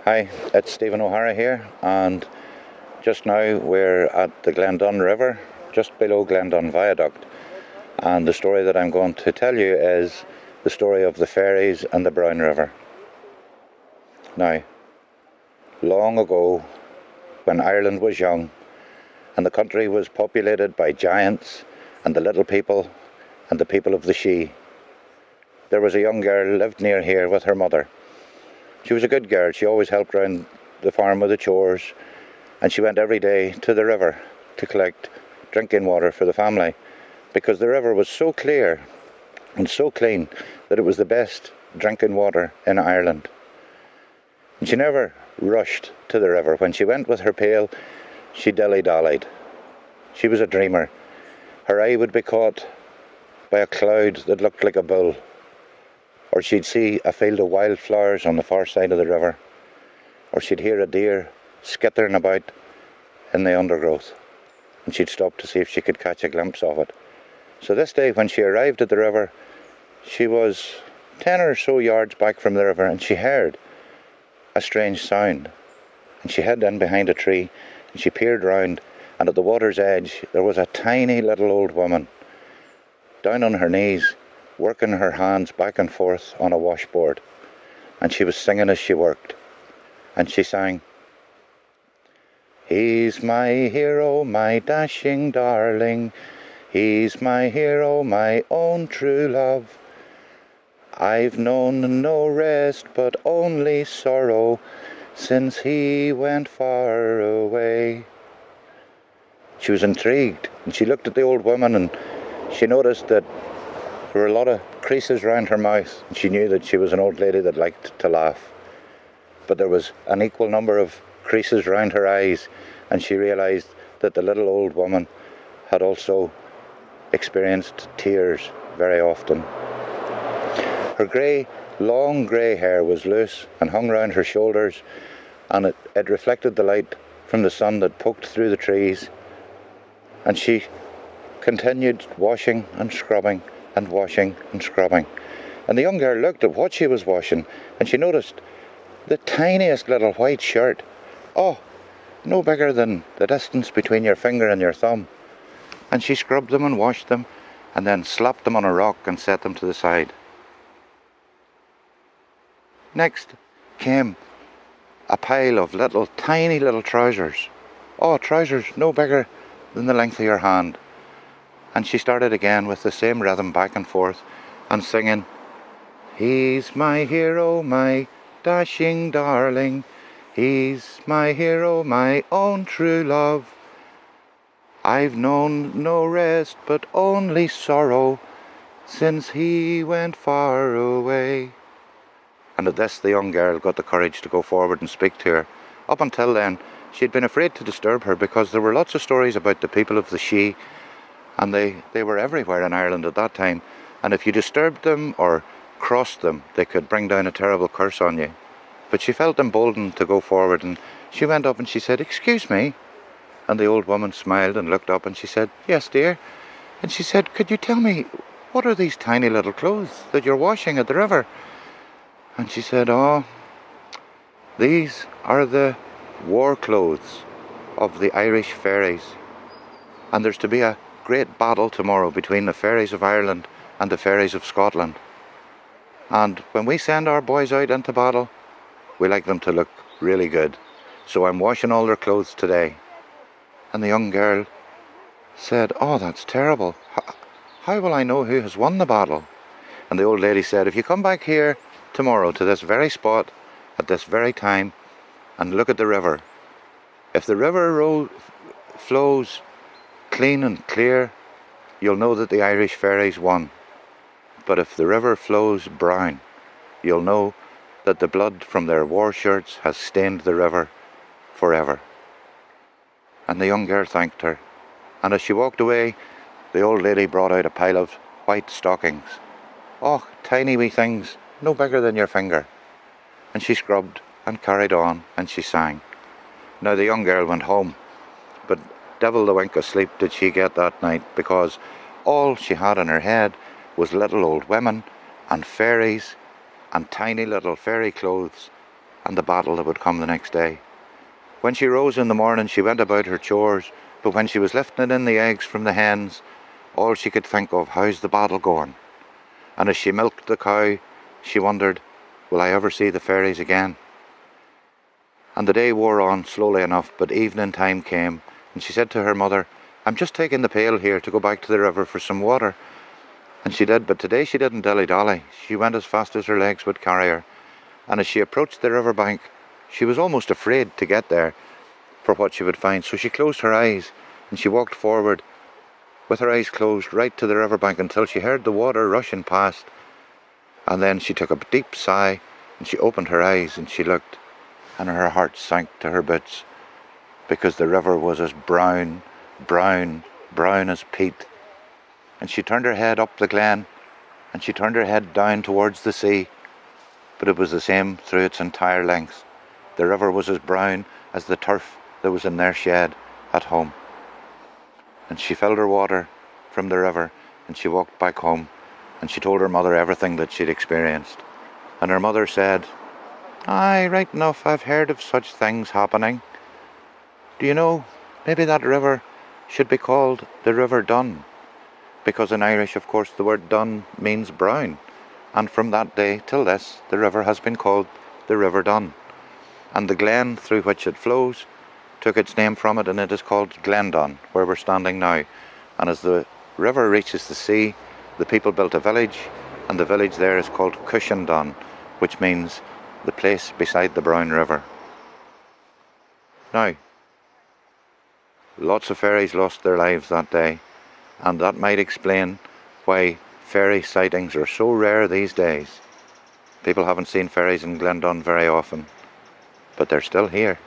Hi, it's Stephen O'Hara here, and just now we're at the Glendun River, just below Glendun viaduct. And the story that I'm going to tell you is the story of the fairies and the Brown River. Now, long ago, when Ireland was young, and the country was populated by giants and the little people and the people of the She, there was a young girl lived near here with her mother. She was a good girl. She always helped round the farm with the chores, and she went every day to the river to collect drinking water for the family, because the river was so clear and so clean that it was the best drinking water in Ireland. And she never rushed to the river. When she went with her pail, she dilly-dallied. She was a dreamer. Her eye would be caught by a cloud that looked like a bull, or she'd see a field of wildflowers on the far side of the river, or she'd hear a deer skittering about in the undergrowth, and she'd stop to see if she could catch a glimpse of it. So this day, when she arrived at the river, she was 10 or so yards back from the river, and she heard a strange sound, and she hid in behind a tree, and she peered round, and at the water's edge there was a tiny little old woman, down on her knees, working her hands back and forth on a washboard, and she was singing as she worked, and she sang, "He's my hero, my dashing darling, he's my hero, my own true love. I've known no rest but only sorrow since he went far away." She was intrigued, and she looked at the old woman, and she noticed that there were a lot of creases round her mouth, and she knew that she was an old lady that liked to laugh. But there was an equal number of creases round her eyes, and she realised that the little old woman had also experienced tears very often. Her long grey hair was loose and hung round her shoulders, and it reflected the light from the sun that poked through the trees, and she continued washing and scrubbing and washing and scrubbing. And the young girl looked at what she was washing, and she noticed the tiniest little white shirt, no bigger than the distance between your finger and your thumb. And she scrubbed them and washed them, and then slapped them on a rock and set them to the side. Next came a pile of tiny little trousers. Trousers no bigger than the length of your hand. And she started again with the same rhythm back and forth, and singing, "He's my hero, my dashing darling, he's my hero, my own true love. I've known no rest but only sorrow since he went far away." And at this the young girl got the courage to go forward and speak to her. Up until then, she'd been afraid to disturb her, because there were lots of stories about the people of the She, and they were everywhere in Ireland at that time, and if you disturbed them or crossed them, they could bring down a terrible curse on you. But she felt emboldened to go forward, and she went up and she said, "Excuse me." And the old woman smiled and looked up, and she said, "Yes, dear." And she said, "Could you tell me, what are these tiny little clothes that you're washing at the river?" And she said, "These are the war clothes of the Irish fairies, and there's to be a great battle tomorrow between the fairies of Ireland and the fairies of Scotland. And when we send our boys out into battle, we like them to look really good. So I'm washing all their clothes today." And the young girl said, "That's terrible. How will I know who has won the battle?" And the old lady said, "If you come back here tomorrow to this very spot at this very time and look at the river, if the river flows clean and clear, you'll know that the Irish fairies won. But if the river flows brown, you'll know that the blood from their war shirts has stained the river forever." And the young girl thanked her, and as she walked away, the old lady brought out a pile of white stockings. Tiny wee things, no bigger than your finger. And she scrubbed and carried on, and she sang. Now the young girl went home, but devil the wink of sleep did she get that night, because all she had in her head was little old women and fairies and tiny little fairy clothes and the battle that would come the next day. When she rose in the morning, she went about her chores, but when she was lifting in the eggs from the hens, all she could think of, how's the battle going? And as she milked the cow, she wondered, will I ever see the fairies again? And the day wore on slowly enough, but evening time came, and she said to her mother, I'm just taking the pail here to go back to the river for some water. And she did, but today she didn't dilly-dally. She went as fast as her legs would carry her. And as she approached the river bank, she was almost afraid to get there for what she would find. So she closed her eyes, and she walked forward with her eyes closed right to the river bank until she heard the water rushing past. And then she took a deep sigh, and she opened her eyes, and she looked, and her heart sank to her boots, because the river was as brown as peat. And she turned her head up the glen, and she turned her head down towards the sea, but it was the same through its entire length. The river was as brown as the turf that was in their shed at home. And she filled her water from the river, and she walked back home, and she told her mother everything that she'd experienced. And her mother said, Aye, right enough, I've heard of such things happening. Do you know, maybe that river should be called the River Dun, because in Irish, of course, the word dun means brown, and from that day till this, the river has been called the River Dun. And the glen through which it flows took its name from it, and it is called Glendun, where we're standing now. And as the river reaches the sea, the people built a village, and the village there is called Cushendun, which means the place beside the brown river. Now, lots of fairies lost their lives that day, and that might explain why fairy sightings are so rare these days. People haven't seen fairies in Glendun very often, but they're still here.